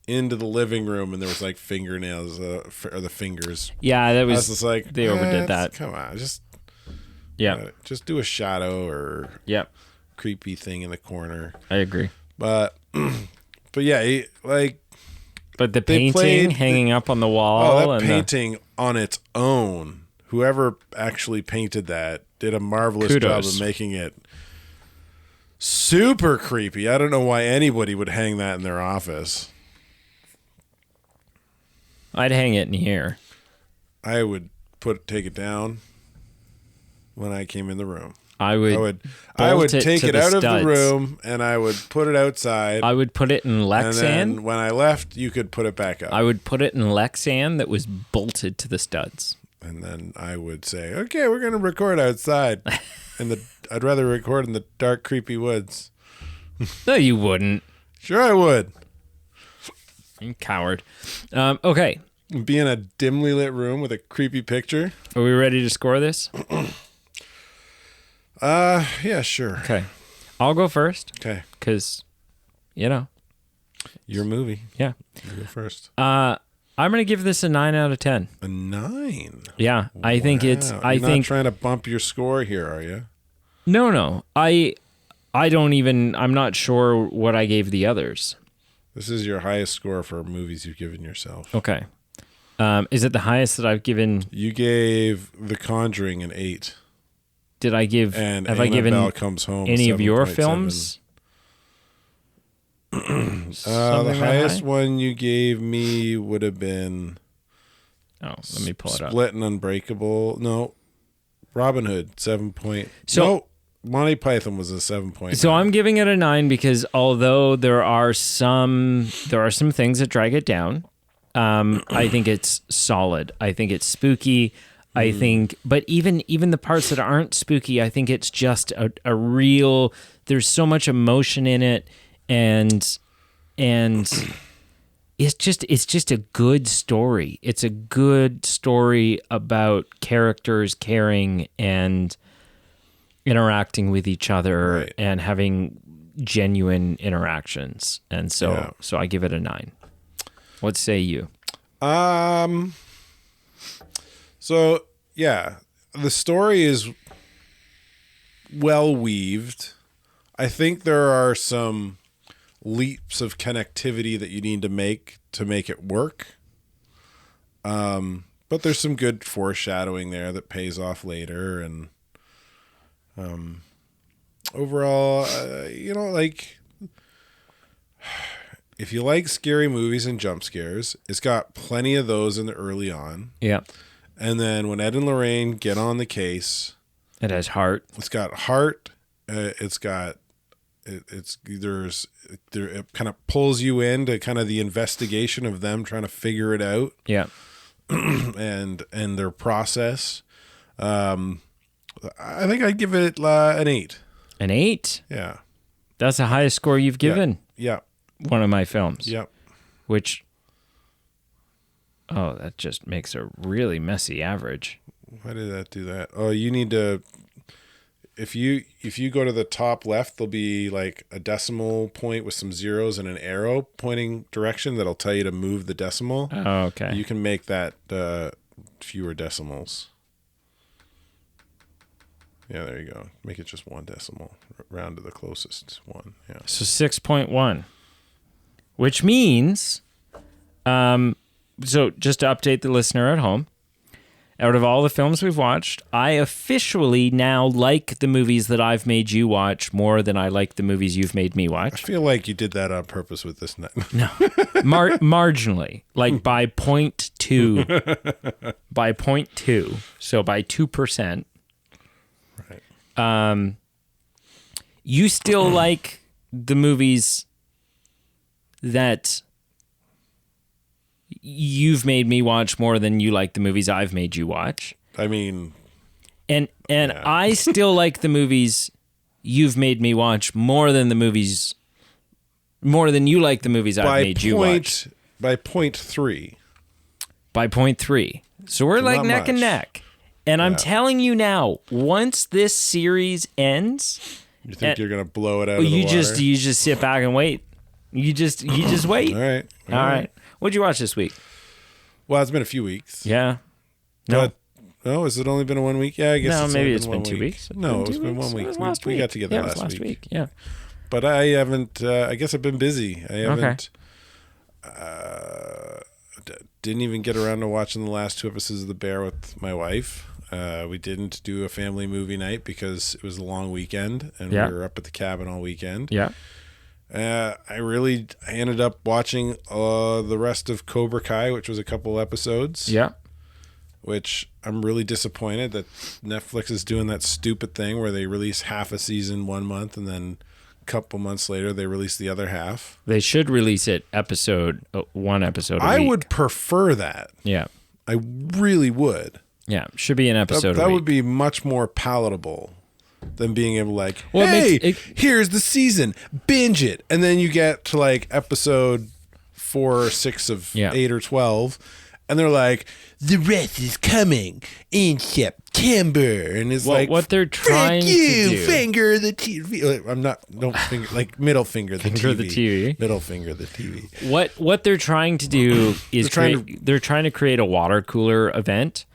into the living room and there was like fingernails or the fingers. Yeah, that was. I was just like, they overdid that. Come on, just do a shadow or creepy thing in the corner. I agree. But yeah, But the painting hanging up on the wall. That painting on its own. Whoever actually painted that did a marvelous job of making it super creepy. I don't know why anybody would hang that in their office. I'd hang it in here. I would take it down when I came in the room. I would take it out of the room and I would put it outside. I would put it in Lexan. And then when I left, you could put it back up. I would put it in Lexan that was bolted to the studs. And then I would say, "Okay, we're going to record outside." I'd rather record in the dark, creepy woods. No, you wouldn't. Sure, I would. You coward. Okay. Be in a dimly lit room with a creepy picture. Are we ready to score this? Yeah, sure. Okay. I'll go first. Okay. Because, your movie. Yeah. You go first. I'm going to give this a 9 out of 10. A 9? Yeah. I think it's... You're not trying to bump your score here, are you? No. I don't even... I'm not sure what I gave the others. This is your highest score for movies you've given yourself. Okay. Is it the highest that I've given? You gave The Conjuring an 8. Did I give... And have I given Comes Home any of your 7.7. films? The highest one you gave me would have been... Oh, let me pull it up. Split and Unbreakable. No. Robin Hood, 7. No. Monty Python was a 7. So I'm giving it a 9 because although there are some things that drag it down, I think it's solid. I think it's spooky. I think, but even the parts that aren't spooky, I think it's just a real. There's so much emotion in it, and it's just a good story. It's a good story about characters caring and interacting with each other and having genuine interactions. And so I give it a 9. What say you? So yeah, the story is well weaved. I think there are some leaps of connectivity that you need to make it work. But there's some good foreshadowing there that pays off later, and overall, if you like scary movies and jump scares, it's got plenty of those in the early on. Yeah. And then when Ed and Lorraine get on the case, it has heart. It's got heart. It kind of pulls you into kind of the investigation of them trying to figure it out. Yeah. and their process. I think I'd give it an 8. An 8? Yeah. That's the highest score you've given. Yeah. One of my films. Yeah. Which, that just makes a really messy average. Why did that do that? Oh, you need to, if you go to the top left, there'll be like a decimal point with some zeros and an arrow pointing direction that'll tell you to move the decimal. Oh, okay. You can make that fewer decimals. Yeah, there you go. Make it just one decimal. Round to the closest one. Yeah. So 6.1, which means, so just to update the listener at home, Out of all the films we've watched, I officially now like the movies that I've made you watch more than I like the movies you've made me I watch. feel like you did that on purpose with this night. No, marginally, like by 0.2, by 0.2, so by 2%. Right. You still like the movies that you've made me watch more than you like the movies I've made you watch. I mean, and I still like the movies you've made me watch more than you like the movies I've made you watch. By 0.3. By 0.3. So we're like neck and neck. And I'm telling you now, once this series ends, you think you're gonna blow it out of the water? You just sit back and wait. You just wait. All right. All right. What'd you watch this week? Well, it's been a few weeks. Yeah. No. Has it only been 1 week? Yeah, I guess. No, maybe it's been 2 weeks. No, it's been 1 week. We got together last week. Yeah. But I haven't. I guess I've been busy. I haven't. Didn't even get around to watching the last 2 episodes of The Bear with my wife. We didn't do a family movie night because it was a long weekend, and we were up at the cabin all weekend. Yeah. I ended up watching the rest of Cobra Kai, which was a couple episodes. Yeah. Which I'm really disappointed that Netflix is doing that stupid thing where they release half a season 1 month and then a couple months later they release the other half. They should release it one episode a week. I would prefer that. Yeah. I really would. Yeah. Should be an episode a week. That would be much more palatable than being able to hey, here's the season, binge it. And then you get to like episode 4 or 6 of 8 or 12. And they're like, the rest is coming in September, and it's what they're trying to do. Finger the TV. Don't finger like middle finger the finger TV. The TV. Middle finger the TV. What they're trying to do is they're trying to create a water cooler event,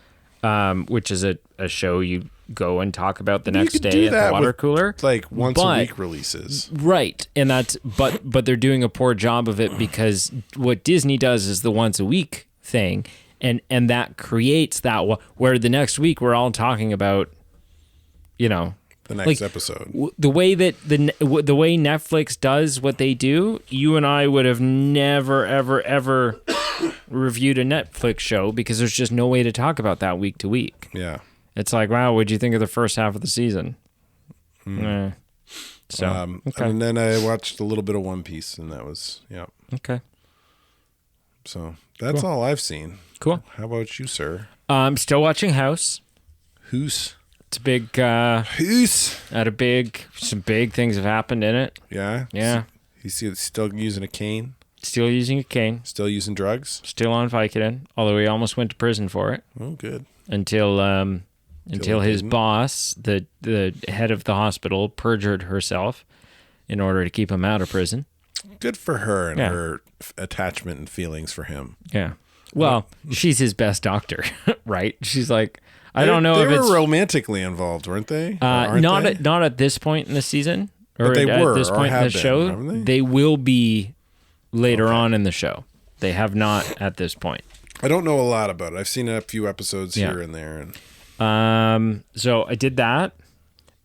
which is a show you go and talk about the next day at the water cooler, like once a week releases, right? And that's but they're doing a poor job of it because what Disney does is the once a week thing, and that creates that where the next week we're all talking about, the next episode. The way that the way Netflix does what they do, you and I would have never ever reviewed a Netflix show because there's just no way to talk about that week to week. Yeah, it's like, wow, what'd you think of the first half of the season? Okay. And then I watched a little bit of One Piece, and that was okay. So that's all I've seen. Cool. How about you, sir? I'm still watching House. Who's? It's a big. Who's? Some big things have happened in it. Yeah. Yeah. He's still using a cane. Still using a cane. Still using drugs. Still on Vicodin, although he almost went to prison for it. Oh, good. Until his boss, the head of the hospital, perjured herself in order to keep him out of prison. Good for her and her attachment and feelings for him. Yeah. Well, she's his best doctor, right? She's like, I don't know if they it's were romantically involved, weren't they? Not at this point in the season, or but they at were, this point in the show. They will be later on in the show. They have not at this point. I don't know a lot about it. I've seen a few episodes here and there. So I did that.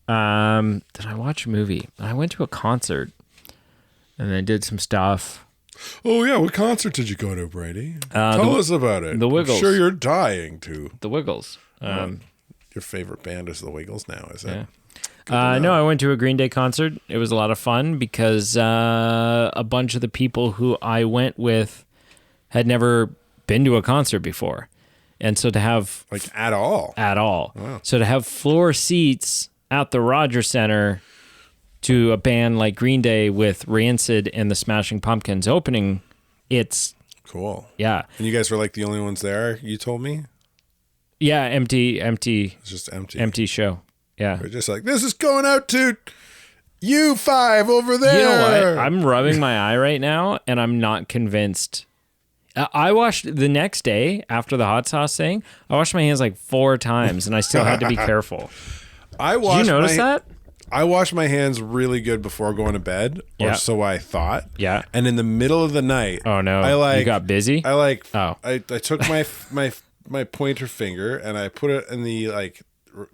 Did I watch a movie? I went to a concert, and I did some stuff. Oh, yeah. What concert did you go to, Brady? Tell us about it. The Wiggles. I'm sure you're dying to. The Wiggles. Your favorite band is the Wiggles now, is it? Yeah. No, I went to a Green Day concert. It was a lot of fun because a bunch of the people who I went with had never been to a concert before. And so to have... Like, at all? At all. Wow. So to have floor seats at the Rogers Center to a band like Green Day with Rancid and the Smashing Pumpkins opening, it's... Cool. Yeah. And you guys were like the only ones there, you told me? Yeah, empty. It's just empty. Empty show. Yeah. They're just like, this is going out to you 5 over there. You know what? I'm rubbing my eye right now, and I'm not convinced. I washed the next day after the hot sauce thing. I washed my hands like 4 times, and I still had to be careful. Did you notice that? I washed my hands really good before going to bed, or so I thought. Yeah. And in the middle of the night, oh no, you got busy. I took my my pointer finger and I put it in the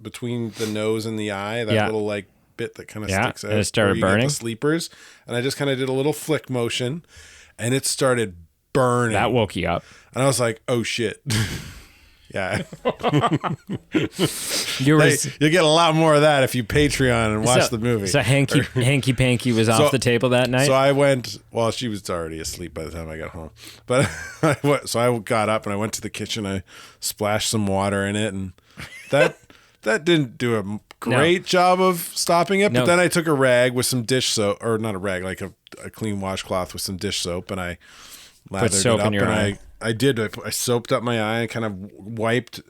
between the nose and the eye, that little like bit that kind of sticks out. And it started burning. The sleepers, and I just kind of did a little flick motion, and it started burning. That woke you up, and I was like, "Oh shit!" Yeah, you get a lot more of that if you Patreon and watch the movie. So Hanky Panky was off the table that night. So I went. Well, she was already asleep by the time I got home. But I got up and I went to the kitchen. I splashed some water in it, and that didn't do a great job of stopping it. But then I took a rag with some dish soap, or not a rag, like a clean washcloth with some dish soap, and I lathered soap it up in your eye. I did. I soaped up my eye and kind of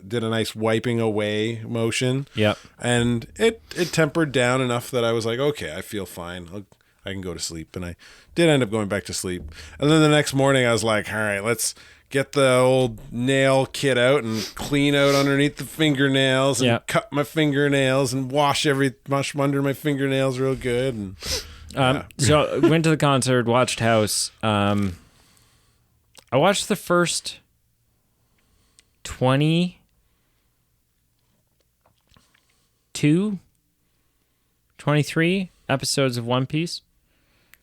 did a nice wiping away motion. Yep. And it tempered down enough that I was like, okay, I feel fine. I can go to sleep. And I did end up going back to sleep. And then the next morning I was like, all right, let's get the old nail kit out and clean out underneath the fingernails and cut my fingernails and wash under my fingernails real good. And so went to the concert, watched House. I watched the first 23 episodes of One Piece.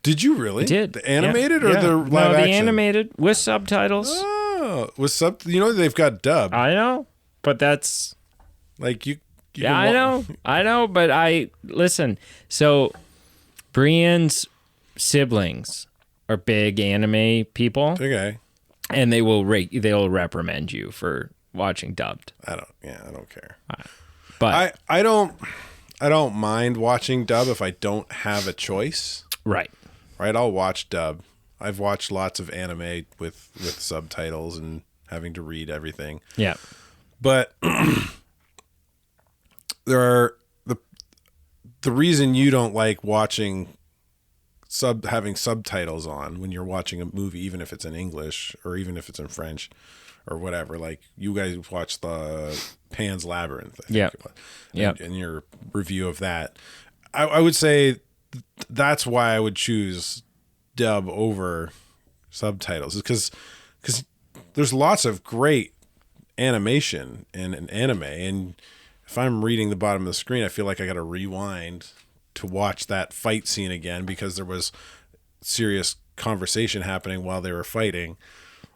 Did you really? I did. The animated or the live action? The animated with subtitles. Oh, with they've got dub. I know, but that's like you I know, but listen. So Brienne's siblings are big anime people. Okay. And they'll reprimand you for watching dubbed. I don't care. But I don't mind watching dub if I don't have a choice. Right. I'll watch dub. I've watched lots of anime with subtitles and having to read everything. Yeah. But there are the reason you don't like watching having subtitles on when you're watching a movie, even if it's in English or even if it's in French or whatever. Like you guys watched the Pan's Labyrinth. Yeah. In your review of that, I would say that's why I would choose dub over subtitles, because there's lots of great animation in an anime, and if I'm reading the bottom of the screen, I feel like I got to rewind to watch that fight scene again because there was serious conversation happening while they were fighting.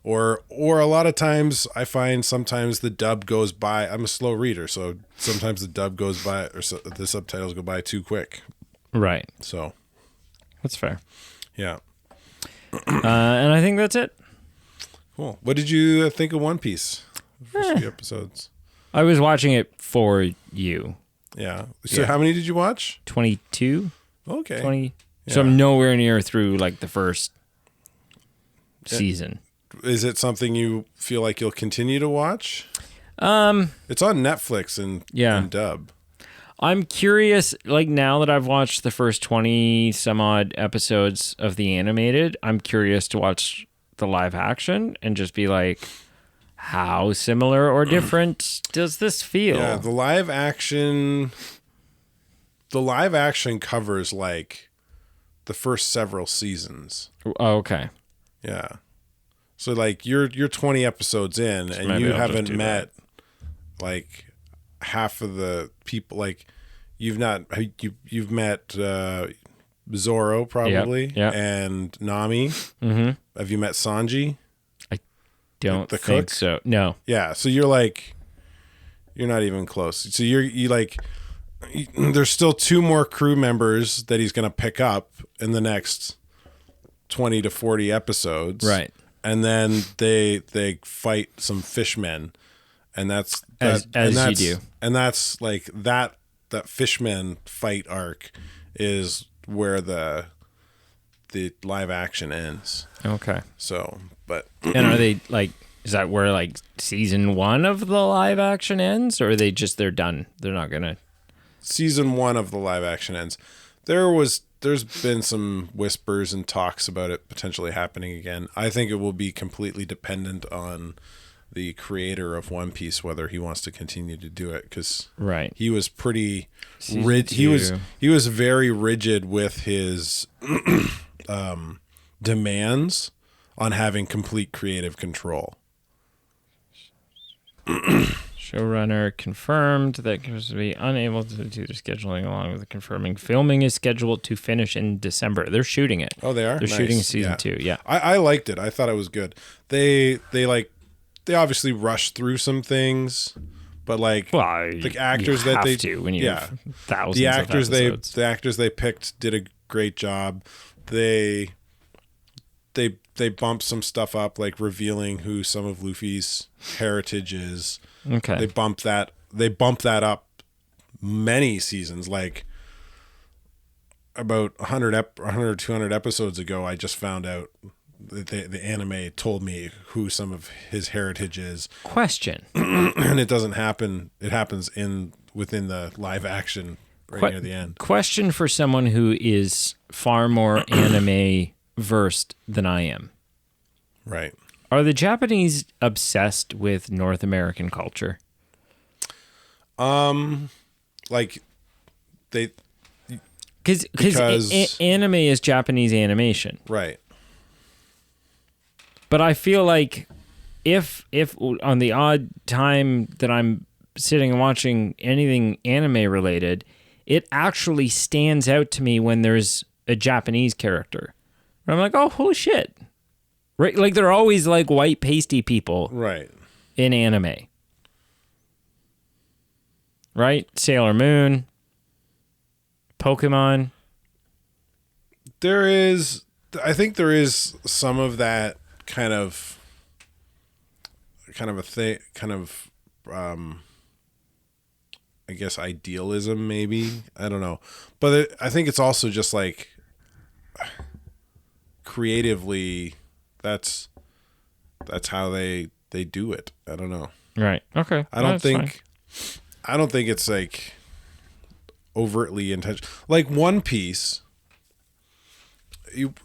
Or a lot of times I find sometimes the dub goes by. I'm a slow reader, so sometimes the dub goes by or the subtitles go by too quick. Right. So that's fair. Yeah. And I think that's it. Cool. What did you think of One Piece? The first few episodes. I was watching it for you. Yeah. So how many did you watch? 22. Okay. 20. Yeah. So I'm nowhere near through like the first season. Is it something you feel like you'll continue to watch? It's on Netflix and dub. I'm curious, like now that I've watched the first 20 some odd episodes of the animated, I'm curious to watch the live action and just be like, how similar or different does this feel? Yeah, the live action covers like the first several seasons. Oh, okay. Yeah. So like you're 20 episodes in and you haven't met like half of the people. Like you've met Zoro probably and Nami. Mm-hmm. Have you met Sanji? Don't the think cook? so. No. Yeah. So you're not even close. So there's still 2 more crew members that he's going to pick up in the next 20 to 40 episodes. Right. And then they fight some fishmen, and that's you do. And that's like that fishmen fight arc is where the live action ends. Okay. So, but and are they like? Is that where like season 1 of the live action ends, or are they're done? They're not gonna. Season 1 of the live action ends. There's been some whispers and talks about it potentially happening again. I think it will be completely dependent on the creator of One Piece whether he wants to continue to do it, because he was pretty rigid. He was very rigid with his demands on having complete creative control. Showrunner confirmed that he was to be unable to do the scheduling along with the confirming. Filming is scheduled to finish in December. They're shooting it. Oh, they are? They're Nice. shooting season 2, yeah. I liked it. I thought it was good. They obviously rushed through some things, but like the actors you that have they to when you have thousands the of actors episodes. the actors they picked did a great job. They bumped some stuff up, like revealing who some of Luffy's heritage is. Okay. They bumped that up many seasons, like about 100 or 200 episodes ago. I just found out that the anime told me who some of his heritage is. Question. And it doesn't happen. It happens within the live action near the end. Question for someone who is far more anime versed than I am. Right. Are the Japanese obsessed with North American culture? Like they because anime is Japanese animation. Right. But I feel like if on the odd time that I'm sitting and watching anything anime related, it actually stands out to me when there's a Japanese character. I'm like, oh, holy shit. Right? Like, they're always like white pasty people. Right. In anime. Right? Sailor Moon. Pokemon. I think there is some of that kind of a thing, I guess idealism, maybe. I don't know. But I think it's also just like creatively, that's how they do it. I don't know. Right. Okay. I don't think it's like overtly intentional. Like One Piece,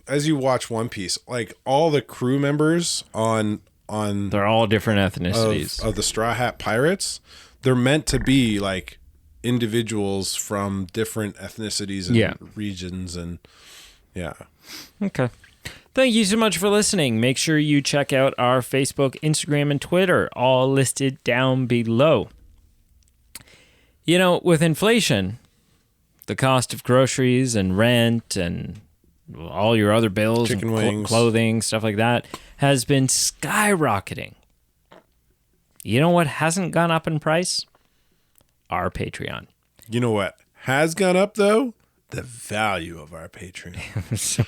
as you watch One Piece, like all the crew members on they're all different ethnicities of the Straw Hat Pirates, they're meant to be like individuals from different ethnicities and regions, and Okay. Thank you so much for listening. Make sure you check out our Facebook, Instagram, and Twitter, all listed down below. You know, with inflation, the cost of groceries and rent and all your other bills, chicken and wings, clothing, stuff like that, has been skyrocketing. You know what hasn't gone up in price? Our Patreon. You know what has gone up, though? The value of our Patreon.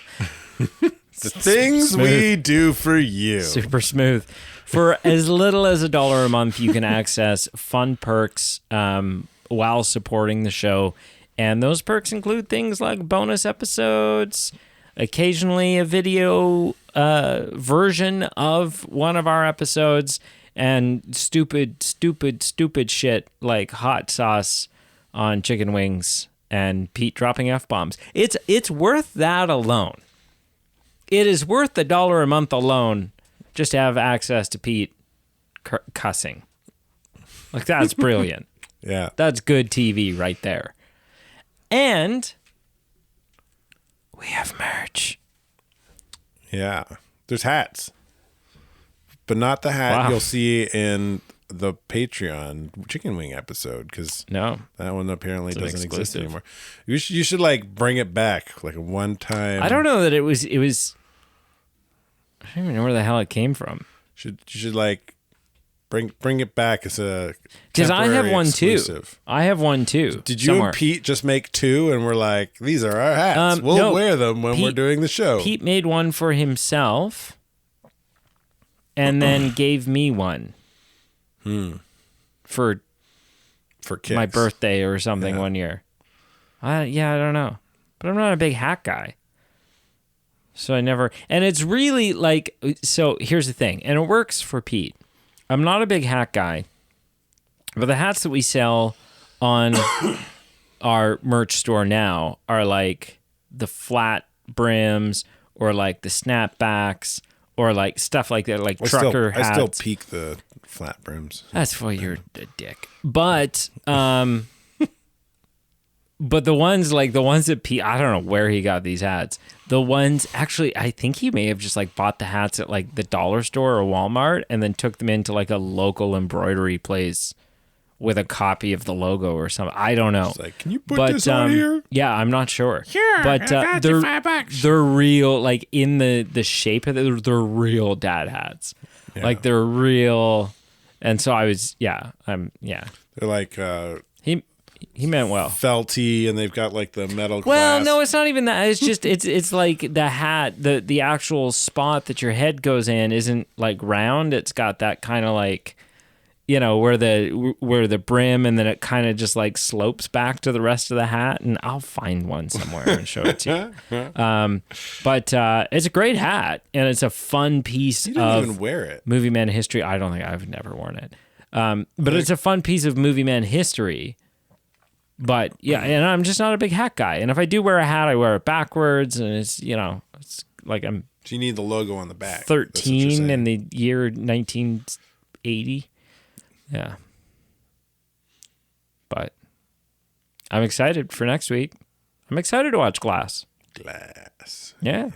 The things we do for you. Super smooth. For as little as $1 a month, you can access fun perks while supporting the show. And those perks include things like bonus episodes, occasionally a video version of one of our episodes, and stupid shit like hot sauce on chicken wings and Pete dropping F-bombs. It's worth that alone. It is worth the $1 a month alone just to have access to Pete cussing. Like, that's brilliant. Yeah. That's good TV right there. And we have merch. Yeah. There's hats. But not the hat you'll see in the Patreon chicken wing episode, because that one apparently doesn't exist anymore. You should like bring it back, like a one-time. I don't know that it was. I don't even know where the hell it came from. You should like bring it back as a, because I have one exclusive. too. I have one too. Did you and Pete just make two and we're like, these are our hats? We'll wear them when we're doing the show. Pete made one for himself and then gave me one for kicks. My birthday or something one year. I don't know. But I'm not a big hat guy. So I never, and it's really like, so here's the thing, and it works for Pete. I'm not a big hat guy, but the hats that we sell on our merch store now are like the flat brims or like the snapbacks or like stuff like that, like trucker hats. I still peak the flat brims. That's why you're a dick. But But the ones that I don't know where he got these hats. The ones, actually, I think he may have just like bought the hats at like the dollar store or Walmart and then took them into like a local embroidery place with a copy of the logo or something. I don't know. It's like, can you put this on here? Yeah, I'm not sure. Sure, but that's $5. they're real, like in the shape of it, they're real dad hats. Yeah. Like they're real. And so They're like he meant well. felty, and they've got like the metal Well, glass. no, it's not even that. It's just it's like the hat, the actual spot that your head goes in isn't like round. It's got that kind of like, you know, where the brim, and then it kind of just like slopes back to the rest of the hat. And I'll find one somewhere and show it to you. But it's a great hat, and it's a fun piece You didn't of even wear it. Movie Man history. I don't think I've never worn it. But it's a fun piece of Movie Man history. But yeah, and I'm just not a big hat guy. And if I do wear a hat, I wear it backwards, and it's, you know, it's like I'm So you need the logo on the back. 13 in the year 1980. Yeah. But I'm excited for next week. I'm excited to watch Glass. Glass. Yeah.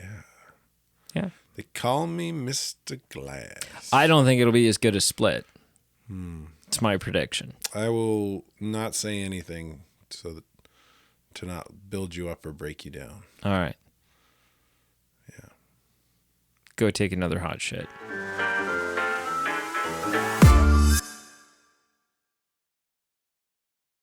They call me Mr. Glass. I don't think it'll be as good as Split. It's my prediction. I will not say anything to not build you up or break you down. All right. Yeah. Go take another hot shit.